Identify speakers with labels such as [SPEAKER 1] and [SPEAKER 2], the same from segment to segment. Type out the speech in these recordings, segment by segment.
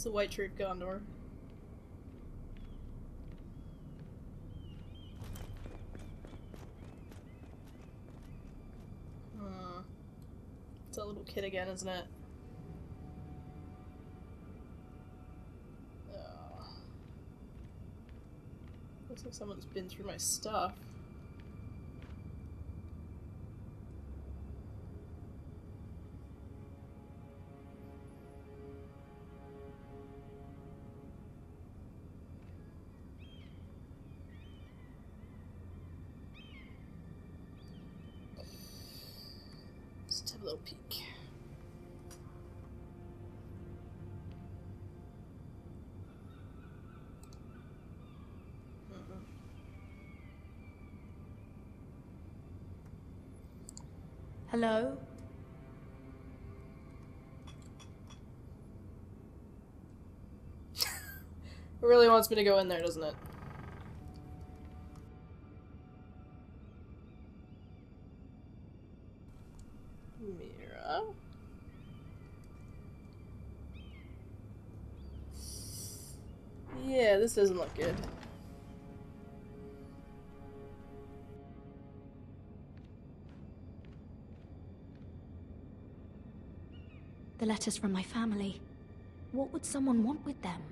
[SPEAKER 1] the white shirt Gondor. It's that little kid again, isn't it? Looks like someone's been through my stuff. Let's have a little peek.
[SPEAKER 2] Hello?
[SPEAKER 1] It really wants me to go in there, doesn't it? Mira? Yeah, this doesn't look good.
[SPEAKER 2] The letters from my family. What would someone want with them?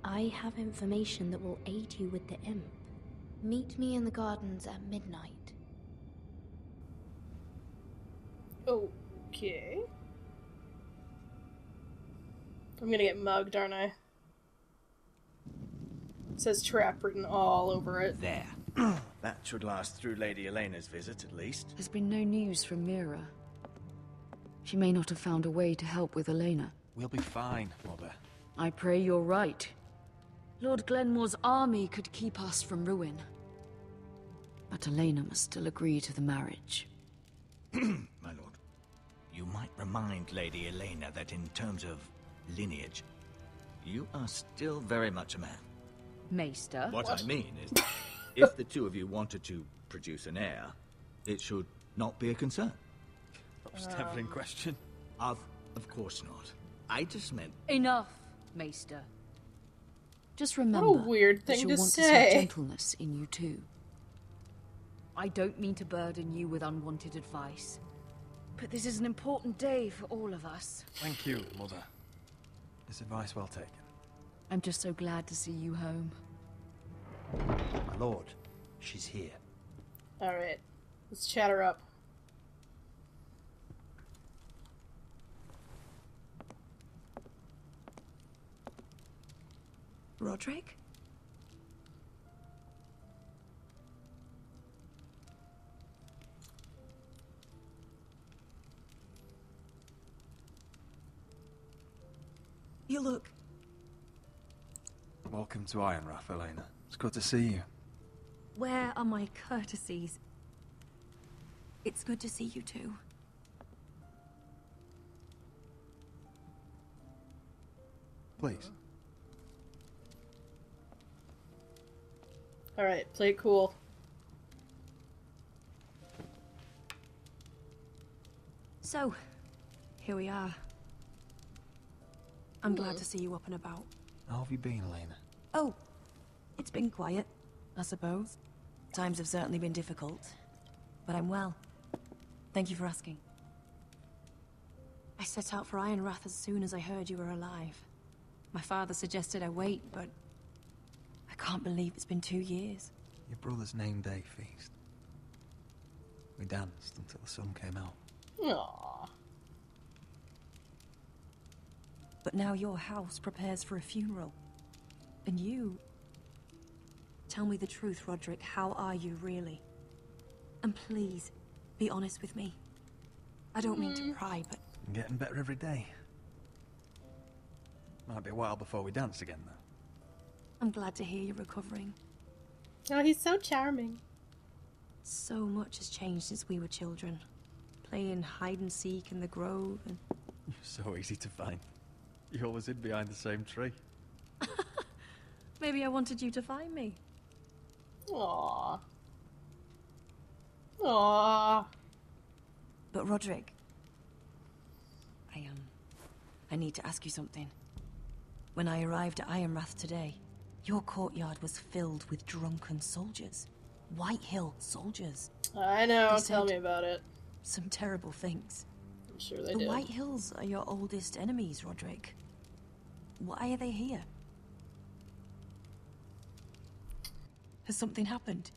[SPEAKER 2] I have information that will aid you with the imp. Meet me in the gardens at midnight.
[SPEAKER 1] Okay. I'm gonna get mugged, aren't I? It says trap written all over it.
[SPEAKER 3] There. That should last through Lady Elena's visit, at least.
[SPEAKER 4] There's been no news from Mira. She may not have found a way to help with Elena.
[SPEAKER 5] We'll be fine, Mother.
[SPEAKER 4] I pray you're right. Lord Glenmore's army could keep us from ruin. But Elena must still agree to the marriage.
[SPEAKER 3] My lord, you might remind Lady Elena that in terms of lineage, you are still very much a man.
[SPEAKER 4] Maester?
[SPEAKER 3] What I mean is that if the two of you wanted to produce an heir, it should not be a concern.
[SPEAKER 5] That was never in question.
[SPEAKER 3] Of course not. I just meant...
[SPEAKER 4] Enough, Maester. Just remember
[SPEAKER 1] What a weird
[SPEAKER 4] that
[SPEAKER 1] thing
[SPEAKER 4] you'll
[SPEAKER 1] to
[SPEAKER 4] want
[SPEAKER 1] say.
[SPEAKER 4] to see gentleness in you too. I don't mean to burden you with unwanted advice, but this is an important day for all of us.
[SPEAKER 5] Thank you, Mother. This advice well taken.
[SPEAKER 4] I'm just so glad to see you home.
[SPEAKER 6] My lord, she's here.
[SPEAKER 1] Alright. Let's chat her up.
[SPEAKER 2] Rodrik? You look...
[SPEAKER 5] Welcome to Ironrath, Elena. It's good to see you.
[SPEAKER 2] Where are my courtesies? It's good to see you too.
[SPEAKER 5] Please.
[SPEAKER 1] Alright, play it cool.
[SPEAKER 2] So, here we are. I'm glad to see you up and about.
[SPEAKER 5] How have you been, Elena?
[SPEAKER 2] Oh, it's been quiet, I suppose. Times have certainly been difficult, but I'm well. Thank you for asking. I set out for Ironrath as soon as I heard you were alive. My father suggested I wait, but I can't believe it's been 2 years.
[SPEAKER 5] Your brother's name day feast. We danced until the sun came out.
[SPEAKER 1] Aww.
[SPEAKER 2] But now your house prepares for a funeral. And you... Tell me the truth, Rodrik. How are you, really? And please, be honest with me. I don't mean to pry, but...
[SPEAKER 5] I'm getting better every day. Might be a while before we dance again, though.
[SPEAKER 2] I'm glad to hear you're recovering.
[SPEAKER 1] Oh, he's so charming.
[SPEAKER 2] So much has changed since we were children. Playing hide and seek in the grove and...
[SPEAKER 5] You're so easy to find. You always hid behind the same tree.
[SPEAKER 2] Maybe I wanted you to find me.
[SPEAKER 1] Aww. Aww.
[SPEAKER 2] But Rodrik, I need to ask you something. When I arrived at Ironrath today, your courtyard was filled with drunken soldiers. Whitehill soldiers.
[SPEAKER 1] I know,
[SPEAKER 2] They
[SPEAKER 1] tell
[SPEAKER 2] said
[SPEAKER 1] me about it.
[SPEAKER 2] some terrible things.
[SPEAKER 1] I'm sure they
[SPEAKER 2] The
[SPEAKER 1] did.
[SPEAKER 2] Whitehills are your oldest enemies, Rodrik. Why are they here? Has something happened?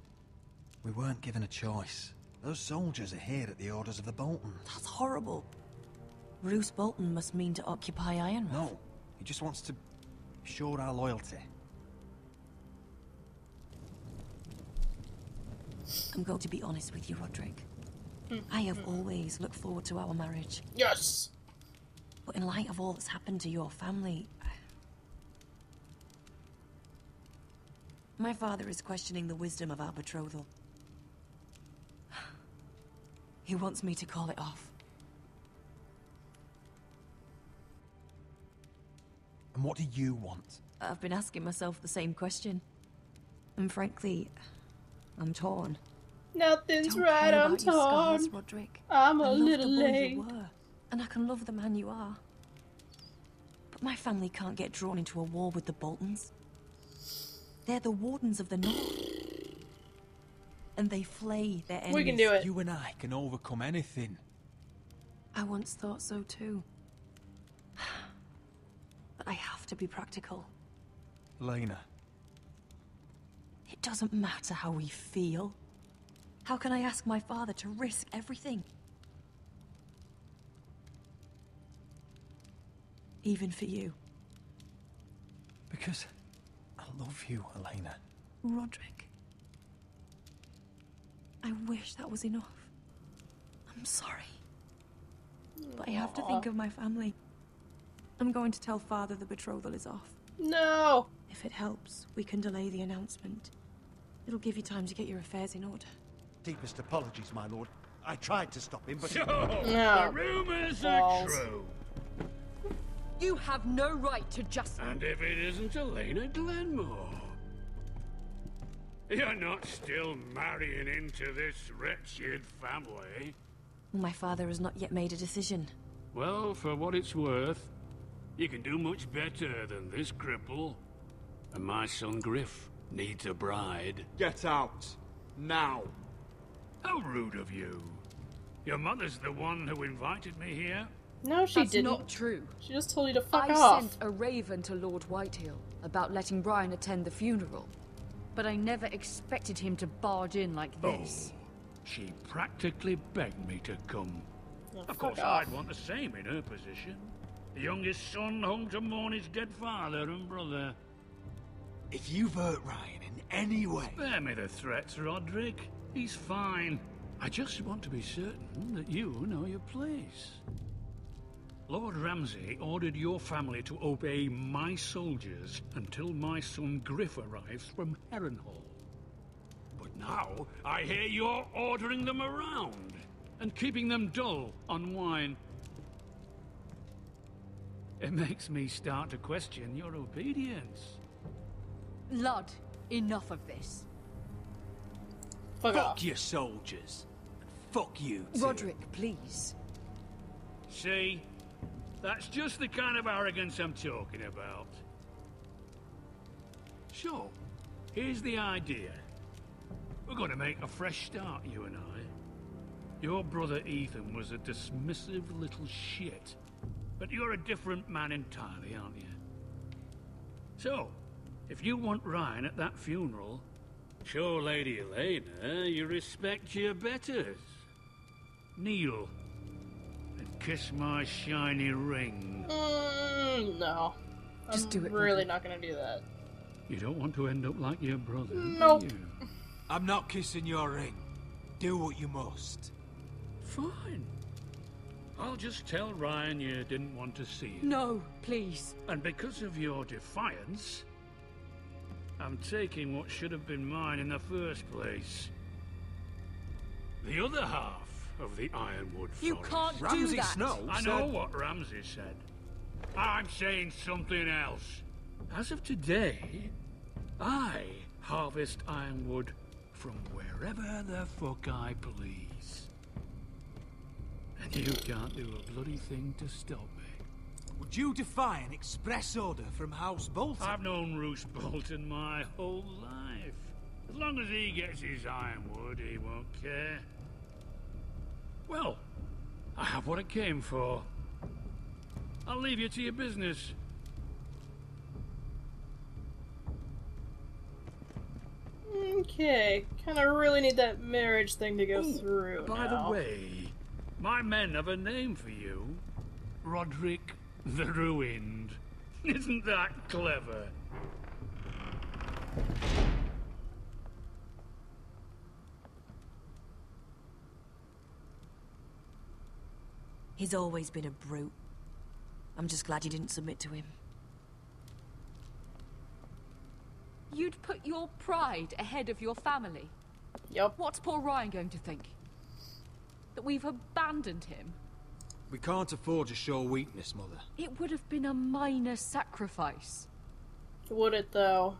[SPEAKER 5] We weren't given a choice. Those soldiers are here at the orders of the Boltons.
[SPEAKER 2] That's horrible. Roose Bolton must mean to occupy Ironrath.
[SPEAKER 5] No, he just wants to show our loyalty.
[SPEAKER 2] I'm going to be honest with you, Rodrik. I have always looked forward to our marriage.
[SPEAKER 1] Yes!
[SPEAKER 2] But in light of all that's happened to your family... My father is questioning the wisdom of our betrothal. He wants me to call it off.
[SPEAKER 5] And what do you want?
[SPEAKER 2] I've been asking myself the same question. And frankly, I'm torn.
[SPEAKER 1] Nothing's
[SPEAKER 2] Don't
[SPEAKER 1] right,
[SPEAKER 2] care
[SPEAKER 1] I'm
[SPEAKER 2] about your scars,
[SPEAKER 1] torn.
[SPEAKER 2] Rodrik.
[SPEAKER 1] I'm
[SPEAKER 2] I
[SPEAKER 1] a
[SPEAKER 2] love
[SPEAKER 1] little
[SPEAKER 2] the boy
[SPEAKER 1] late.
[SPEAKER 2] you were, and I can love the man you are. But my family can't get drawn into a war with the Boltons. They're the wardens of the North. And they flay their enemies.
[SPEAKER 1] We can do it.
[SPEAKER 5] You and I can overcome anything.
[SPEAKER 2] I once thought so too. But I have to be practical.
[SPEAKER 5] Lena,
[SPEAKER 2] It doesn't matter how we feel. How can I ask my father to risk everything? Even for you.
[SPEAKER 5] because I love you, Elena.
[SPEAKER 2] Rodrik. I wish that was enough. I'm sorry. But I have to think of my family. I'm going to tell Father the betrothal is off.
[SPEAKER 1] No!
[SPEAKER 2] If it helps, we can delay the announcement. It'll give you time to get your affairs in order.
[SPEAKER 6] Deepest apologies, my lord. I tried to stop him, but...
[SPEAKER 7] So,
[SPEAKER 1] No.
[SPEAKER 7] the rumors
[SPEAKER 1] Balls.
[SPEAKER 7] are true.
[SPEAKER 4] You have no right to just...
[SPEAKER 7] And if it isn't Elena Glenmore? You're not still marrying into this wretched family?
[SPEAKER 2] My father has not yet made a decision.
[SPEAKER 7] Well, for what it's worth, you can do much better than this cripple. And my son Griff needs a bride.
[SPEAKER 8] Get out. Now.
[SPEAKER 7] How rude of you. Your mother's the one who invited me here.
[SPEAKER 1] No, she
[SPEAKER 4] That's
[SPEAKER 1] didn't.
[SPEAKER 4] not true.
[SPEAKER 1] She just told you to fuck
[SPEAKER 4] I
[SPEAKER 1] off.
[SPEAKER 4] sent a raven to Lord Whitehill about letting Brian attend the funeral. But I never expected him to barge in like this.
[SPEAKER 7] Oh, she practically begged me to come.
[SPEAKER 1] Oh,
[SPEAKER 7] Of
[SPEAKER 1] fuck
[SPEAKER 7] course,
[SPEAKER 1] off.
[SPEAKER 7] I'd want the same in her position. The youngest son home to mourn his dead father and brother.
[SPEAKER 3] If you've hurt Ryan in any way...
[SPEAKER 7] Spare me the threats, Rodrik. He's fine. I just want to be certain that you know your place. Lord Ramsay ordered your family to obey my soldiers until my son Griff arrives from Harrenhal. But now, I hear you're ordering them around and keeping them dull on wine. It makes me start to question your obedience.
[SPEAKER 4] Lud, enough of this.
[SPEAKER 1] Fuck off.
[SPEAKER 3] Fuck your soldiers. And fuck you too.
[SPEAKER 4] Rodrik, please.
[SPEAKER 7] See? That's just the kind of arrogance I'm talking about. So, here's the idea. We're going to make a fresh start, you and I. Your brother Ethan was a dismissive little shit. But you're a different man entirely, aren't you? So, if you want Ryan at that funeral, show Lady Elena you respect your betters. Kneel and kiss my shiny ring.
[SPEAKER 1] No.
[SPEAKER 4] Just
[SPEAKER 1] I'm
[SPEAKER 4] do it,
[SPEAKER 1] really
[SPEAKER 4] Rodrik.
[SPEAKER 1] not gonna do that.
[SPEAKER 7] You don't want to end up like your brother,
[SPEAKER 1] Nope.
[SPEAKER 7] do you?
[SPEAKER 3] I'm not kissing your ring. Do what you must.
[SPEAKER 7] Fine. I'll just tell Ryan you didn't want to see him.
[SPEAKER 4] No, please.
[SPEAKER 7] And because of your defiance, I'm taking what should have been mine in the first place. The other half of the Ironwood Forest.
[SPEAKER 4] You can't do
[SPEAKER 3] Ramsay
[SPEAKER 4] that.
[SPEAKER 3] Snow
[SPEAKER 7] I
[SPEAKER 3] said...
[SPEAKER 7] know what Ramsay said. I'm saying something else. As of today, I harvest ironwood from wherever the fuck I please. And you can't do a bloody thing to stop me.
[SPEAKER 9] Would you defy an express order from House Bolton?
[SPEAKER 7] I've known Roose Bolton my whole life. As long as he gets his ironwood, he won't care. Well, I have what I came for. I'll leave you to your business.
[SPEAKER 1] Okay, kind of really need that marriage thing to go through
[SPEAKER 7] By
[SPEAKER 1] now.
[SPEAKER 7] the way, my men have a name for you. Rodrik the Ruined. Isn't that clever?
[SPEAKER 2] He's always been a brute. I'm just glad you didn't submit to him.
[SPEAKER 4] You'd put your pride ahead of your family?
[SPEAKER 1] Yup.
[SPEAKER 4] What's poor Ryan going to think? That we've abandoned him?
[SPEAKER 9] We can't afford to show weakness, Mother.
[SPEAKER 4] It would have been a minor sacrifice.
[SPEAKER 1] Would it, though?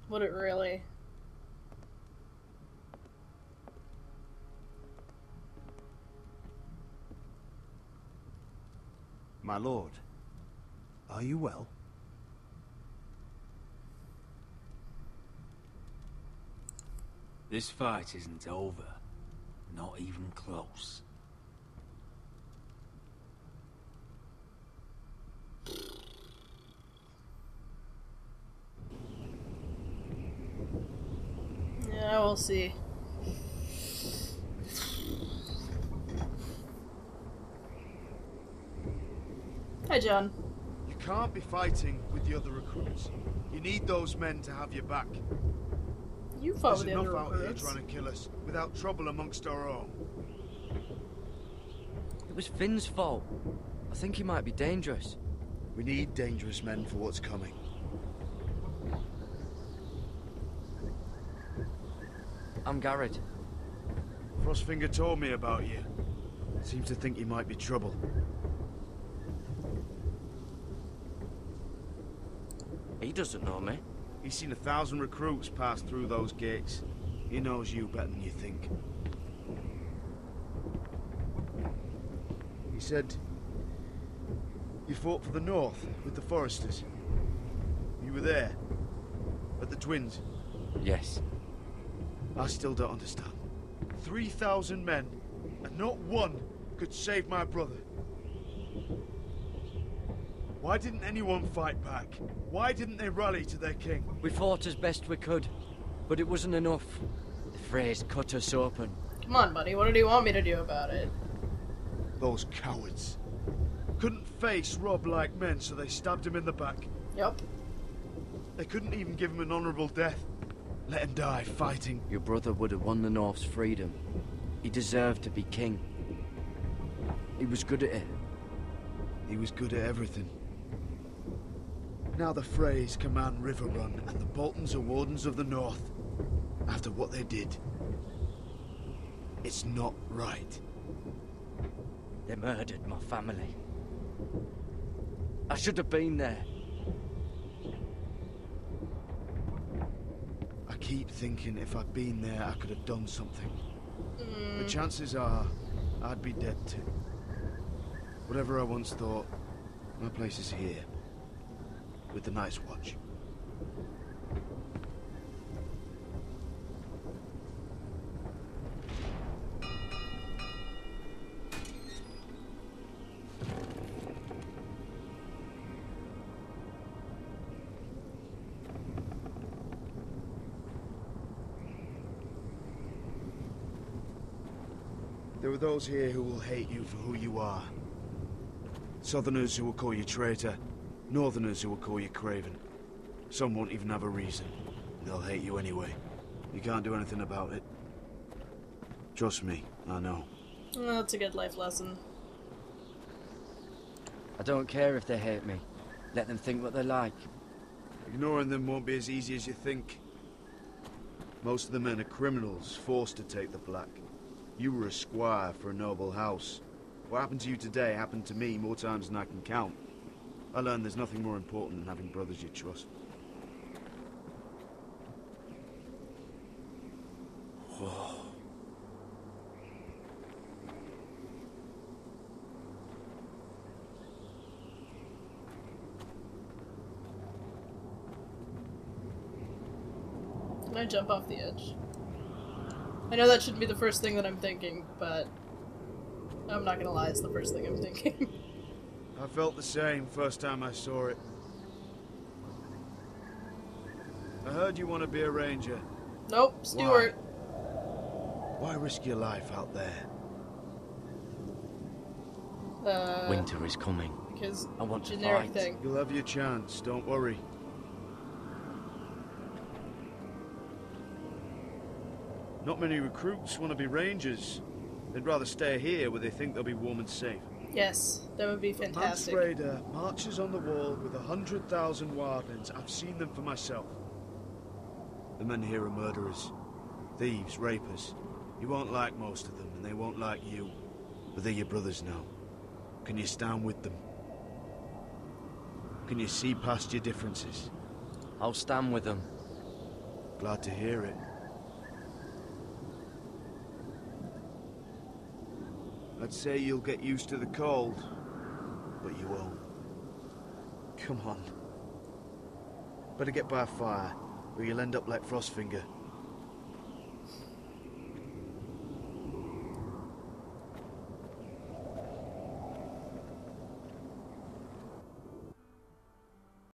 [SPEAKER 1] Would it really?
[SPEAKER 6] My lord, are you well?
[SPEAKER 5] This fight isn't over. Not even close.
[SPEAKER 1] Yeah, we'll see. Hi, John.
[SPEAKER 8] You can't be fighting with the other recruits. You need those men to have your back.
[SPEAKER 1] You fought
[SPEAKER 8] There's
[SPEAKER 1] with the
[SPEAKER 8] enough
[SPEAKER 1] other
[SPEAKER 8] out here
[SPEAKER 1] recruits.
[SPEAKER 8] trying to kill us without trouble amongst our own.
[SPEAKER 10] It was Finn's fault. I think he might be dangerous.
[SPEAKER 8] We need dangerous men for what's coming.
[SPEAKER 10] I'm Gared.
[SPEAKER 8] Frostfinger told me about you. Seems to think you might be trouble.
[SPEAKER 10] He doesn't know me.
[SPEAKER 8] He's seen 1,000 recruits pass through those gates. He knows you better than you think. He said you fought for the North with the Foresters. You were there at the Twins.
[SPEAKER 10] Yes.
[SPEAKER 8] I still don't understand. 3,000 men, and not one could save my brother. Why didn't anyone fight back? Why didn't they rally to their king?
[SPEAKER 10] We fought as best we could, but it wasn't enough. The Freys cut us open.
[SPEAKER 1] Come on, buddy. What do you want me to do about it?
[SPEAKER 8] Those cowards. Couldn't face Rob like men, so they stabbed him in the back.
[SPEAKER 1] Yep.
[SPEAKER 8] They couldn't even give him an honorable death. Let him die fighting.
[SPEAKER 10] Your brother would have won the North's freedom. He deserved to be king. He was good at it.
[SPEAKER 8] He was good at everything. Now the Freys command Riverrun, and the Boltons are Wardens of the North. After what they did. It's not right.
[SPEAKER 10] They murdered my family. I should have been there.
[SPEAKER 8] I keep thinking if I'd been there, I could have done something. The chances are, I'd be dead too. Whatever I once thought, my place is here. With the Night's Watch. There are those here who will hate you for who you are. Southerners who will call you traitor. Northerners who will call you craven. Some won't even have a reason. They'll hate you anyway. You can't do anything about it. Trust me, I know.
[SPEAKER 1] Well, that's a good life lesson.
[SPEAKER 10] I don't care if they hate me. Let them think what they like.
[SPEAKER 8] Ignoring them won't be as easy as you think. Most of the men are criminals, forced to take the black. You were a squire for a noble house. What happened to you today happened to me more times than I can count. I learned there's nothing more important than having brothers you trust. Whoa.
[SPEAKER 1] Can I jump off the edge? I know that shouldn't be the first thing that I'm thinking, but I'm not gonna lie, it's the first thing I'm thinking.
[SPEAKER 8] I felt the same first time I saw it. I heard you want to be a ranger.
[SPEAKER 1] Nope, Stuart.
[SPEAKER 8] Why risk your life out there?
[SPEAKER 10] Winter is coming.
[SPEAKER 1] Because
[SPEAKER 10] I want to
[SPEAKER 1] generic
[SPEAKER 10] fight.
[SPEAKER 1] thing.
[SPEAKER 8] You'll have your chance, don't worry. Not many recruits want to be rangers. They'd rather stay here where they think they'll be warm and safe.
[SPEAKER 1] Yes, that would be fantastic.
[SPEAKER 8] Mance Raider marches on the wall with 100,000 wildlings. I've seen them for myself. The men here are murderers, thieves, rapers. You won't like most of them, and they won't like you. But they're your brothers now. Can you stand with them? Can you see past your differences?
[SPEAKER 10] I'll stand with them.
[SPEAKER 8] Glad to hear it. I'd say you'll get used to the cold, but you won't. Come on. Better get by a fire, or you'll end up like Frostfinger.